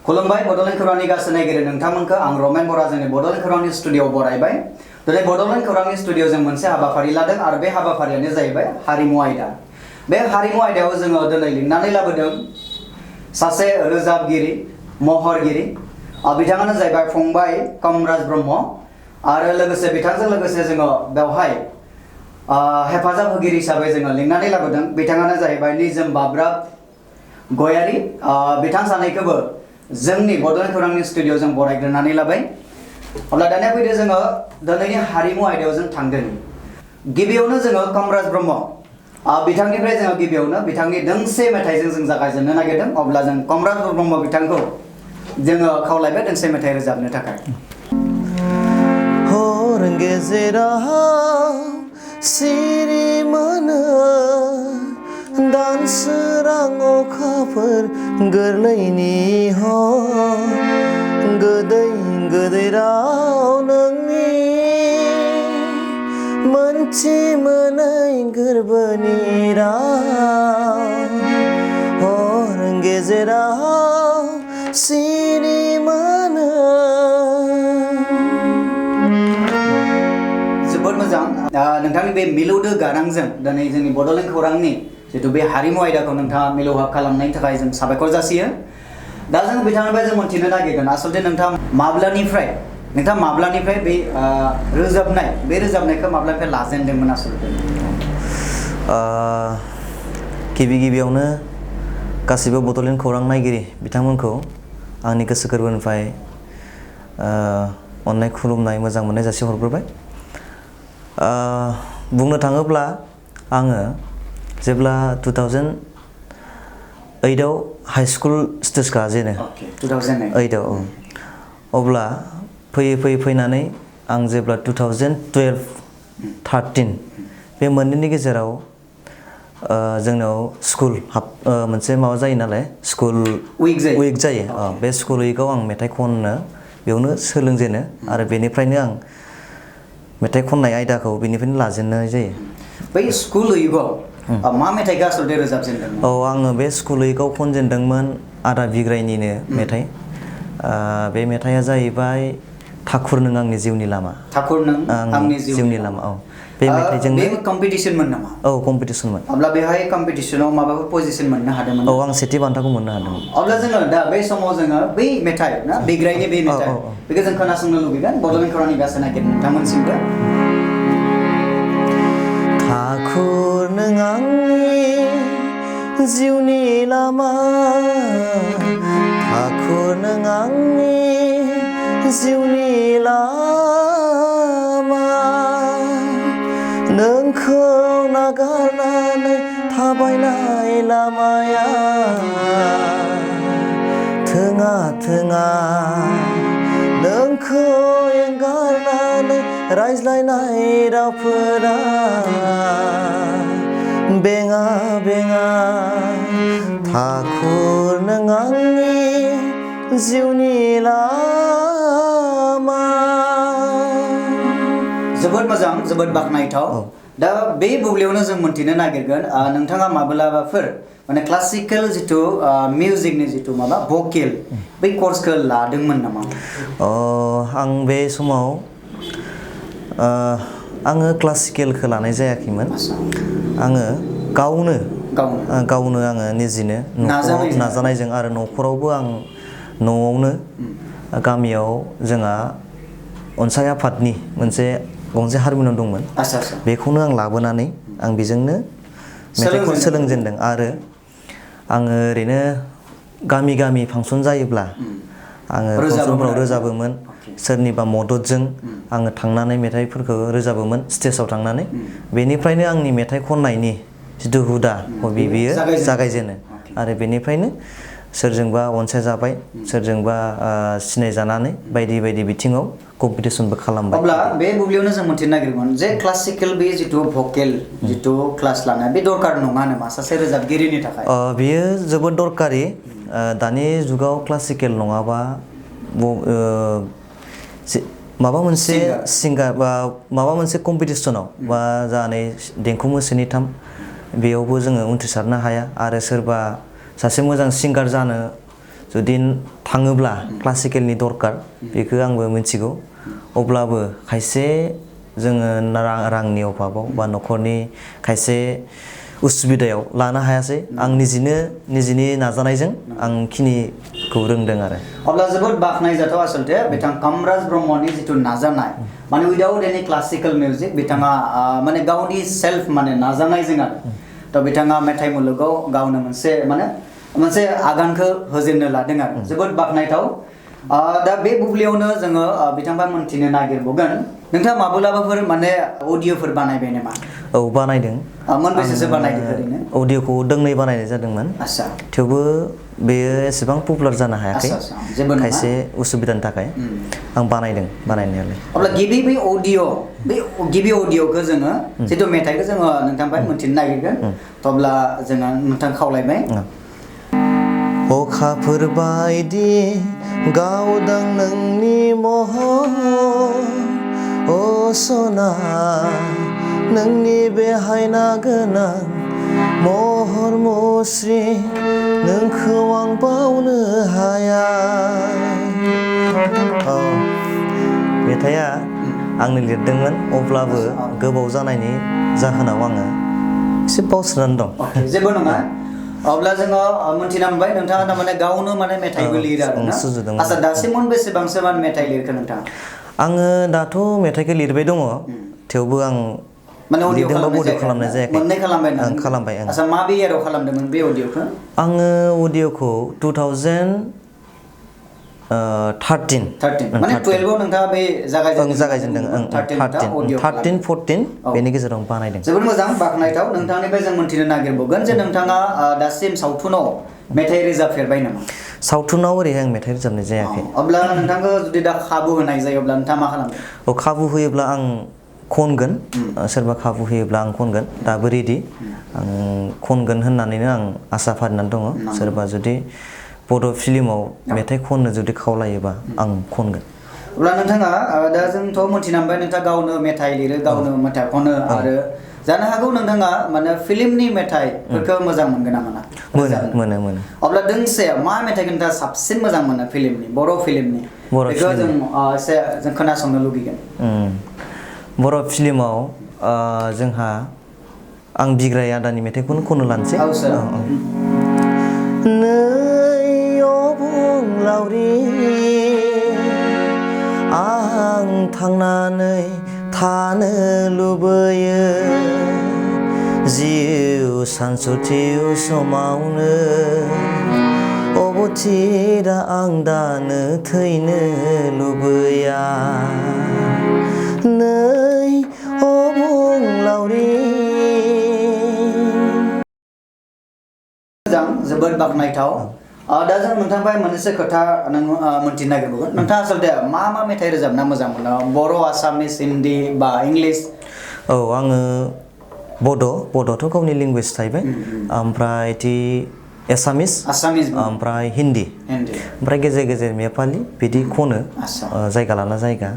खुलुमबाय बड'लेण्ड खौरांनि गासै नायगिरि नोंथांमोनखौ आं रमेन बरा जोंनि बड'लेण्ड खौरांनि स्टुडिय'आव बरायबाय। दिनै बड'लेण्ड खौरांनि स्टुडिय'आव जों मोनसे हाबाफारि लादों आरो बे हाबाफारियानो जाहैबाय हारिमु आयदा। बे हारिमु आयदायाव जोङो दिनै लिंनानै लाबोदों सासे रोजाबगिरि महरगिरि बिथाङानो जाहैबाय फंबाय कमराज ब्रह्म आरो लोगोसे बिथांजों लोगोसे जोङो बेवहाय हेफाजाब होगिरि हिसाबै जोङो लिंनानै लाबोदों बिथाङानो जाहैबाय निजोम बाब्राब गयारि बिथां सानैखौबो जोंनि बड'लेण्ड खौरांनि स्टुडिय'आव जों बरायग्रोनानै लाबाय। अब्ला दानिया फैदो जोङो दिनैनि हारिमु आयदायाव जों थांदों। गिबियावनो जोङो कमराज ब्रह्म बिथांनिफ्राय जोङो गिबियावनो बिथांनि दोंसे मेथाइजों जों जागायजेननो नागिरदों। अब्ला जों कमराज ब्रह्म बिथांखौ जोङो खावलायबाय दोंसे मेथाइ रोजाबनो थाखाय। हर गेजेराव सिरि मोनो दानसोरां अखाफोर गोरलैनि हर गोदै गोदै राव नोंनि मोनथि मोनै गोरबोनि राव हर गेजेराव सिरि मोनो। जोबोद मोजां नोंथांनि बे मिलौदो गारांजों दिनै जोंनि बड'लेण्ड खौरांनि जितु बे हारिमु आयदाखौ नोंथाङा मिलौहाब खालामनायनि थाखाय जों साबायखर जासियो। दा जों बिथांनिफ्राय जों मोनथिनो नागिरगोन आसलते नोंथाङा माब्लानिफ्राय बे रोजाबनायखौ माब्लानिफ्राय लाजेनदोंमोन आसलते? गिबियावनो गासिबो बड'लेण्ड खौरां नायगिरि बिथांमोनखौ आंनि गोसो गोरबोनिफ्राय अननाय खुलुमनाय मोजां मोननाय जासिहरग्रोबाय। बुंनो थाङोब्ला आङो जेब्ला 2008 आव हाइ स्कुल स्टेज गाजेनो 2008 आव अब्ला फैनानै आं जेब्ला 2012-13 बे मोननैनि गेजेराव जोंनाव स्कुल मोनसे माबा जायो नालाय स्कुल उइक जायो। बे स्कुल उइकआव आं मेथाइ खननो बेयावनो सोलोंजेनो आरो बेनिफ्रायनो आं मेथाइ खननाय आयदाखौ बेनिफ्रायनो लाजेननाय जायो। बै स्कुल उइकआव मा मेथाइखौ आसलते रोजाबजेनदोंमोन? आङो बे स्कुल उइकआव खनजेनदोंमोन आदा बिग्रायनिनो मेथाइ। बे मेथाइआ जाहैबाय ठाकुर नों आंनि जिउनि लामा। ठाकुर नों आंनि जिउनि लामा। बे मेथाइजोंनो बे कम्पिटिशनमोन नामा? कम्पिटिशनमोन। अब्ला बेहाय कम्पिटिशनाव माबाफोर पजिशन मोननो हादोंमोन? आं सेथि बान्थाखौ मोननो हादोंमोन। अब्ला जोङो दा बे समाव जोङो बै मेथाइ ना बिग्रायनि बे मेथाइ बेखौ जों खोनासंनो लुबैगोन बड'लेण्ड खौरांनि गासै नागिर नोंथांमोनसिमबो। ठाकुर नों आंनि जिउनि लामा ठाकुर नों आंनि जिउनि लामा नोंखौ नागारनानै थाबायनाय लामाया थोङा थोङा नोंखौ एंगारनानै रायज्लायनाय रावफोरा बेङा बेङा ठाकुर नों आंनि जिउनि लामा। जोबोद मोजां जोबोद बाख्नायथाव। दा बे बुब्लियावनो जों मोनथिनो नागिरगोन नोंथाङा माब्लाबाफोर माने क्लासिकेल जितु मिउजिकनि जितु माबा भकेल बै कर्सखौ लादोंमोन नामा? आं बे समाव आङो क्लासिकेलखौ लानाय जायाखैमोन। आङो गावनो आङो निजिनो नाजानायजों आरो न'खरावबो आं न'आवनो गामियाव जोंहा अनसाय आफादनि मोनसे गंसे हारमनियाम दंमोन। बेखौनो आं लाबोनानै आं बेजोंनो मेथाइखौ सोलोंजेनदों आरो आङो ओरैनो गामि फांसन जायोब्ला आङो फांसनफोराव रोजाबोमोन। सोरनिबा मददजों आङो थांनानै मेथाइफोरखौ रोजाबोमोन स्टेजाव थांनानै। बेनिफ्रायनो आंनि मेथाइ खननायनि जिथु हुदा हबि बियो जागायजेनो आरो बेनिफ्रायनो सोरजोंबा अनसायजाबाय सोरजोंबा सिनायजानानै बायदि बायदि बिथिङाव कम्पिटिशनबो खालामबाय। अब्ला बे बुब्लियावनो जों मोनथिनो नागिरगोन जे क्लासिकेल बे जितु भकेल जितु क्लास लानाय बे दरकार नङा नामा सासे रोजाबगिरिनि थाखाय? बेयो जोबोद दरकारि। दानि जुगाव क्लासिकेल नङाबा माबा मोनसे सिंगार बा माबा मोनसे कम्पिटिशनाव बा जानाय देंखो मोसानायथाम बेयावबो जोङो उन्थ्रिसारनो हाया आरो सोरबा सासे मोजां सिंगार जानो जुदि थाङोब्ला क्लासिकेलनि दरकार बेखौ आंबो मिथिगौ अब्लाबो खायसे जोङो रांनि अभाबाव बा न'खरनि खायसे उसुबिदायाव लानो हायासै आं निजिनि नाजानायजों आं खिनिखौ रोंदों आरो अब्ला जोबोद बाखनायजाथाव आसलते बिथां कामराज ब्रह्मनि जितु नाजानाय माने उइदाउट एनि क्लासिकेल मिउजिक बिथाङा माने गावनि सेल्फ माने नाजानायजों आरो तो बिथाङा मेथाइ मुलुगाव गावनो मोनसे आगानखौ होजेननो लादों आरो जोबोद बाखनायथाव दा बे बुब्लियावनो जोङो बिथांबा मोनथिनो नागिरबावगोन नोंथाङा माब्लाबाफोर माने अडिअफोर बानायबाय नामा औ बानायदों मोनबेसेसो बानायदों ओरैनो अडिअखौ दोंनै बानायनाय जादोंमोन आच्छा थेवबो बेयो एसेबां पपुलार जानो हायाखै खायसे उसुबिदानि थाखाय आं बानायदों बानायनायालाय अब्ला गिबि बे अडिअखौ जोङो जितु मेथाइखौ जोङो नोंथांनिफ्राय मोनथिनो नागिरगोन अब्ला जोङो नोंथां खावलायबाय अखाफोर बायदि गावदों नोंनि महर अ सना नोंनि बे हायना गोनां महर मुस्रि नोंखौ आं बावनो हाया मेथाइआ आंनो लिरदोंमोन अब्लाबो गोबाव जानायनि जाहोनाव आङो एसे बावस्रानानै दं जेबो नङा अब्ला जोङो मोनथिना मोनबाय नोंथाङा थारमाने गावनो माने मेथाइबो लिरो आरोना आच्छा दासिम बेसेबांसो मान मेथाइ लिरखो नोंथाङा आङो दाथ' मेथाइखौ लिरबाय दङ थेवबो आं माने अडिअ खालामनाय जायाखै मोननै खालामबाय आं खालामबाय आच्छा माबे इयाराव खालामदोंमोन बे अडिअखौ आङो अडिअखौ 2013 माने 12 आव नोंथाङा बे जागायजेनदों 13 14 बेनि गेजेराव बानायदों जोबोद मोजां बाखनायथाव नोंथांनिफ्राय जों मोनथिनो नागिरबावगोन जे नोंथाङा दासिम सावथुनाव मेथाइ रोजाबफेरबाय नामा सावथुनाव ओरैहाय आं मेथाइ रोजाबनाय जायाखै अब्ला नोंथांखौ जुदि दा खाबु होनाय जायो अब्ला नोंथाङा मा खालामगोन खाबु होयोब्ला आं खनगोन सोरबा खाबु होयोब्ला आं खनगोन दाबो रेडि आं खनगोन होननानैनो आं आसा फारिनानै दङ सोरबा जुदि बड' फिल्माव मेथाइ खननो जुदि खावलायोबा आं खनगोन अब्ला नोंथाङा दा जोंथ' मोनथिना मोनबाय नोंथाङा गावनो मेथाइ लिरो गावनो मेथाइ खनो आरो जानो हागौ नोंथाङा माने फिल्मनि मेथाइफोरखौ मोजां मोनगोन ना मोना मोनो अब्ला दोंसे मा मेथाइखौ नोंथाङा साबसिन मोजां मोनो फिल्मनि बर' फिल्मनि बेखौ जों एसे जों खोनासंनो लुगैगोन बर' फिल्माव जोंहा आं बिग्राय आदानि मेथाइखौनो खननो लानोसै नै अबंलावरि आं थांनानै थानो लुबैयो जिउ सानसुथिउ समावनो अबथिरा आं दानो थैनो लुबैया नै अबंलावरि मोजां जोबोद बाखनायथाव दा जों नोंथांनिफ्राय मोनसे खोथा मोनथिनो नागिरबावगोन नोंथाङा आसलते मा मेथाइ रोजाबना मोजां मोनो बर' आसामिस हिन्दी बा इंलिश औ आङो बड'थ' गावनि लेंगुवेज थाहैबाय ओमफ्राय एसामिस ओमफ्राय हिन्दी ओमफ्राय गेजेर गेजेर नेपालि बिदि खनो जायगा लाना जायगा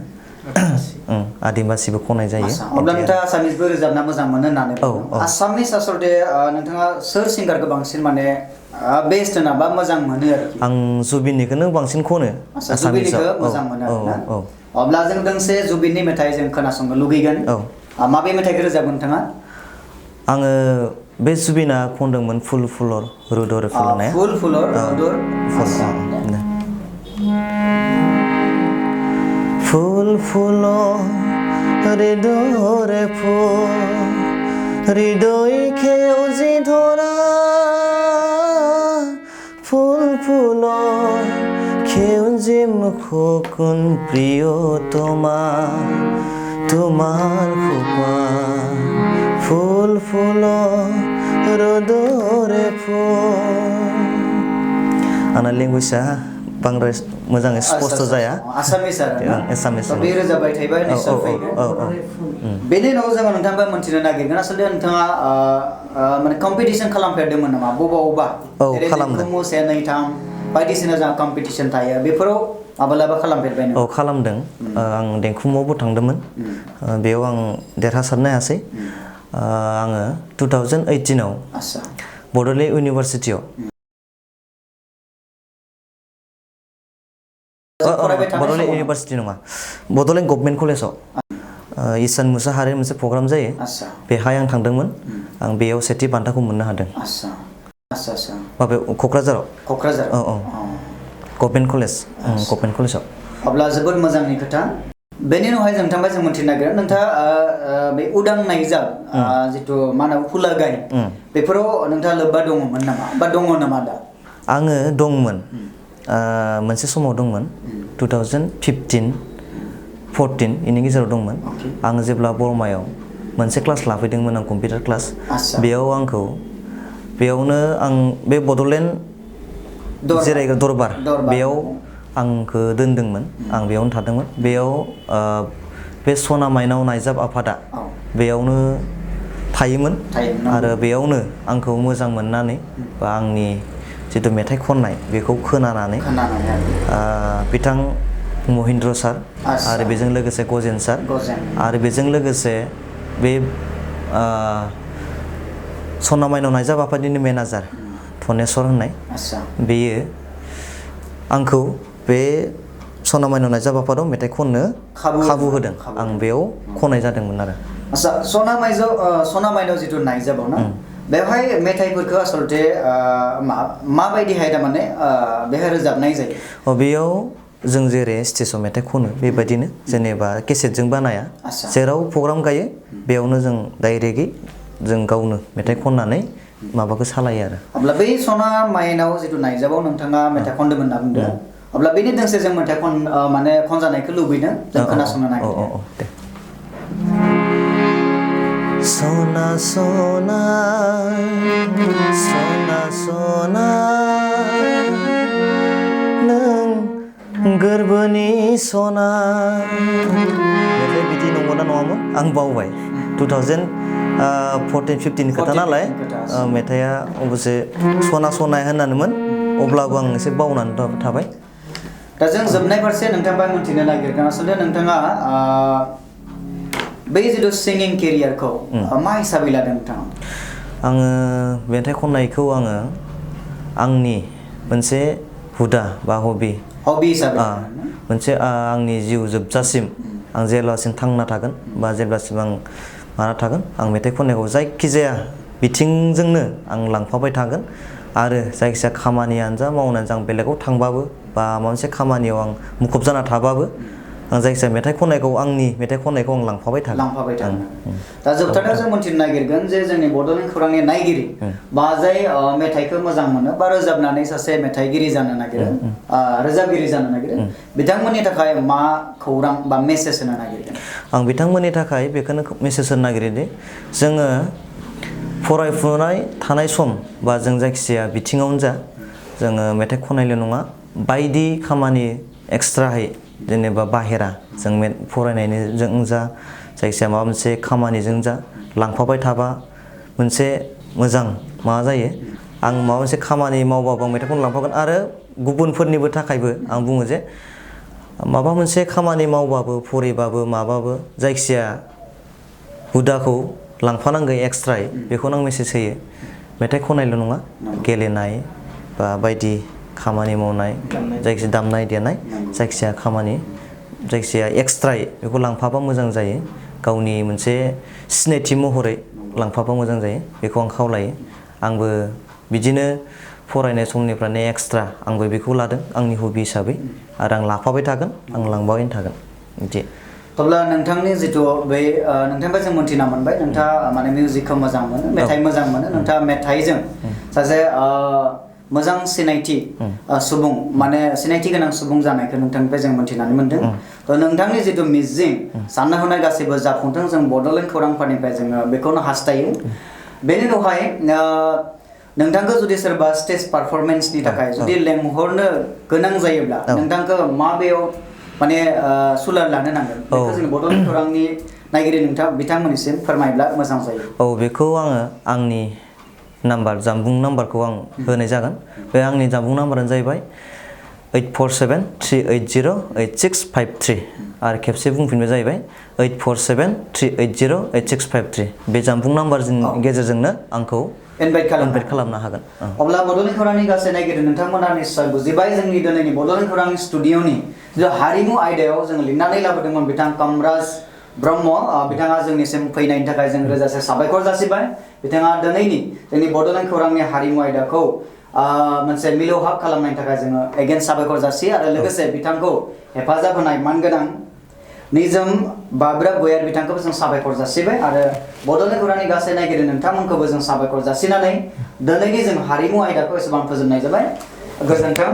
आदिबासिबो खननाय जायो अब्ला नोंथाङा आसामिसबो रोजाबना मोजां मोनो होननानै आसामिस आसलते नोंथाङा सोर सिंगारखौ बांसिन माने बेस्ट होना बा मोजां मोनो आरोखि आं जुबिननिखौनो बांसिन खनो जुबिननिखौ मोजां मोनो आरोना अब्ला जों दोंसे जुबिननि मेथाइ जों खोनासंनो लुगैगोन माबे मेथाइखौ रोजाबगोन नोंथाङा आङो बे जुबिना खनदोंमोन फुल फुलर रुदर फुलनाया फुल फुलर रुदर फुल फुलर हृदय फुल হৃদয় খেউজি ধরা ফুল ফুল খেউজি মুখকুন প্রিয়তমা তোমার খোপা ফুল ফুল রোদরে ফুল आंना लेंगुवेजआ बांद्राय मोजाङै स्पष्ट जाया आसामिस आरो एसामिस बे रोजाबाय थायोबा निश्चय फैगोन बेनि उनाव जोङो नोंथांबा मोनथिनो नागिरगोन आसलते नोंथाङा माने कम्पिटिशन खालामफेरदोंमोन नामा बबावबा खालामदों से नै थाम बायदिसिना जोंहा कम्पिटिशन थायो बेफोराव माब्लाबा खालामफेरबाय नामा खालामदों आं देंखोमुआवबो थांदोंमोन बेयाव आं देरहासारनो हायासै आङो 2018 आव बड'लेण्ड इउनिभारसिटियाव बड'लेण्ड इउनिभारसिटि नङा बड'लेण्ड गभर्नमेन्ट कलेजाव ईसान मुसाहारि मोनसे प्रग्राम जायो बेहाय आं थांदोंमोन आं बेयाव सेथि बान्थाखौ मोननो हादों माबे क'क्राझाराव गभर्नमेन्ट कलेजाव अब्ला जोबोद मोजांनि खोथा बेनि उनावहाय जों थांबाय जों मोनथिनो नागिरो नोंथाङा बे उदां नायजाब जिथु मा होनो हुलागाय बेफोराव नोंथाङा लोब्बा दङमोन नामा बा दङ नामा दा आङो दंमोन मोनसे समाव दंमोन 2015-14 इनि गेजेराव दंमोन आं जेब्ला बरमायाव मोनसे क्लास लाफैदोंमोन आं कम्पिउटार क्लास बेयावनो आं बे बड'लेण्ड जिरायग्रा दरबार बेयाव आंखौ दोनदोंमोन आं बेयावनो थादोंमोन बेयाव बे सना माइनाव नायजाब आफादा बेयावनो थायोमोन आरो बेयावनो आंखौ मोजां मोननानै बा आंनि जितु मेथाइ खननाय बेखौ खोनानानै बिथां महिन्द्र सार आरो बेजों लोगोसे गजेन सार आरो बेजों लोगोसे बे सना माइनाव नायजाब आफादनिनो मेनेजार धनेस्वर होननाय बेयो आंखौ बे सना माइनाव नायजाब आफादाव मेथाइ खननो खाबु होदों आं बेयाव खननाय जादोंमोन आरो सना माइनाव जितु नायजाबाव ना बेवहाय मेथाइफोरखौ आसलते माबायदिहाय थारमाने बेहाय रोजाबनाय जायो बेयाव जों जेरै स्टेजाव मेथाइ खनो बेबायदिनो जेनेबा केसेटजों बानाया जेराव प्रग्राम गायो बेयावनो जों डाइरेक्टयै जों गावनो मेथाइ खननानै माबाखौ सालायो आरो अब्ला बै सना माइनाव जितु नायजाबाव नोंथाङा मेथाइ खनदोंमोन होनना बुंदों अब्ला बेनि दोंसे जों मेथाइ माने खनजानायखौ लुबैदों जों खोनासंनो नागिरदों सना सना सना सना नों गोरबोनि सना मेथाइ बिदि नंगौना नङामोन आं बावबाय 2014-15 खोथा नालाय मेथाइआ अबसे सना सना होननानैमोन अब्लाबो आं एसे बावनानै थाबाय दा जों जोबनाय फारसे नोंथांबा मोनथिनो नागिरगोन आसलते नोंथाङा बै जितु सिंगिं केरियारखौ मा हिसाबै लादों नोंथाङा आङो मेथाइ खननायखौ आङो आंनि मोनसे हुदा बा हबि हिसाबै मोनसे आंनि जिउ जोबजासिम आं जेब्लासिम थांना थागोन बा जेब्लासिम आं माना थागोन आं मेथाइ खननायखौ जायखिजाया बिथिंजोंनो आं लांफाबाय थागोन आरो जायखिजाया खामानियानो जा मावनानै जा आं बेलेगाव थांबाबो बा माबा मोनसे खामानियाव आं मुखुब जाना थाबाबो आं जायखिजाया मेथाइ खननायखौ आंनि मेथाइ खननायखौ आं लांफाबाय थागोन दा जोबथारनायाव जों मोनथिनो नागिरगोन जे जोंनि बड'लेण्ड खौरांनि नायगिरि बा जाय मेथाइखौ मोजां मोनो बा रोजाबनानै सासे मेथाइगिरि जानो नागिरो रोजाबगिरि जानो नागिरो बिथांमोननि थाखाय मा खौरां बा मेसेज होनो नागिरगोन आं बिथांमोननि थाखाय बेखौनो मेसेज होनो नागिरोदि जोङो फरायफुनाय थानाय सम बा जों जायखिजाया बिथिङावनो जा जोङो मेथाइ खननायल' नङा बायदि खामानि एक्सट्राहै जेनेबा बाहेरा जों फरायनायजों जा जायखिजाया माबा मोनसे खामानिजों जा लांफाबाय थाबा मोनसे मोजां माबा जायो आं माबा मोनसे खामानि मावबाबो आं मेथाइखौनो लांफागोन आरो गुबुनफोरनिबो थाखायबो आं बुङो जे माबा मोनसे खामानि मावबाबो फरायबाबो माबाबो जायखिजाया हुदाखौ लांफानांगौ एक्सट्रायै बेखौनो आं मेसेज होयो मेथाइ खननायल' नङा गेलेनाय बा बायदि खामानि मावनाय जायखिजाया दामनाय देनाय जायखिजाया खामानि जायखिजाया एक्सट्रायै बेखौ लांफाबा मोजां जायो गावनि मोनसे सिनायथि महरै लांफाबा मोजां जायो बेखौ आं खावलायो आंबो बिदिनो फरायनाय समनिफ्रायनो एक्सट्रा आंबो बेखौ लादों आंनि हबि हिसाबै आरो आं लाफाबाय थागोन आं लांबाय थागोन बिदि अब्ला नोंथांनि जितु बै नोंथांनिफ्राय जों मोनथिना मोनबाय नोंथाङा माने मिउजिकखौ मोजां मोनो मेथाइ मोजां मोनो नोंथाङा मेथाइजों सासे मोजां सिनायथि सुबुं माने सिनायथि गोनां सुबुं जानायखौ नोंथांनिफ्राय जों मोनथिनानै मोनदों थ' नोंथांनि जितु मिजिं साननाय हनाय गासैबो जाफुंथों जों बड'लेण्ड खौरांफोरनिफ्राय जोङो बेखौनो हास्थायो बेनि उनावहाय नोंथांखौ जुदि सोरबा स्टेज पारफरमेन्सनि थाखाय जुदि लेंहरनो गोनां जायोब्ला नोंथांखौ माबेयाव माने सुलार लानो नांगोन बेखौ जों बड'लेण्ड खौरांनि नायगिरि बिथांमोननिसिम फोरमायब्ला मोजां जायो बेखौ आङो आंनि नाम्बार जानबुं नाम्बारखौ आं होनाय जागोन बे आंनि जानबुं नाम्बारानो जाहैबाय 8473808653 आरो खेबसे बुंफिनबाय जाहैबाय 8473808653 बे जानबुं नाम्बारनि गेजेरजोंनो आंखौ इनभाइट खालामनो हागोन अब्ला बड'लेण्ड खौरांनि गासै नायगिरि नोंथांमोना निश्चय बुजिबाय जोंनि दिनैनि बड'लेण्ड खौरांनि स्टुडिअनि जे हारिमु आयदायाव जों लिरनानै लाबोदोंमोन बिथां कमराज ब्रह्म बिथाङा जोंनिसिम फैनायनि थाखाय जों रोजासे साबायखर जासिबाय बिथाङा दिनैनि जोंनि बड'लेण्ड खौरांनि हारिमु आयदाखौ मोनसे मिलौहाब खालामनायनि थाखाय जोङो एगेन साबायखर जासियो आरो लोगोसे बिथांखौ हेफाजाब होनाय मानगोनां निजोम बाब्रा गयार बिथांखौबो जों साबायखर जासिबाय आरो बड'लेण्ड खौरांनि गासै नायगिरि नोंथांमोनखौबो जों साबायखर जासिनानै दिनैनि जों हारिमु आयदाखौ एसेबां फोजोबनाय जाबाय गोजोन्थों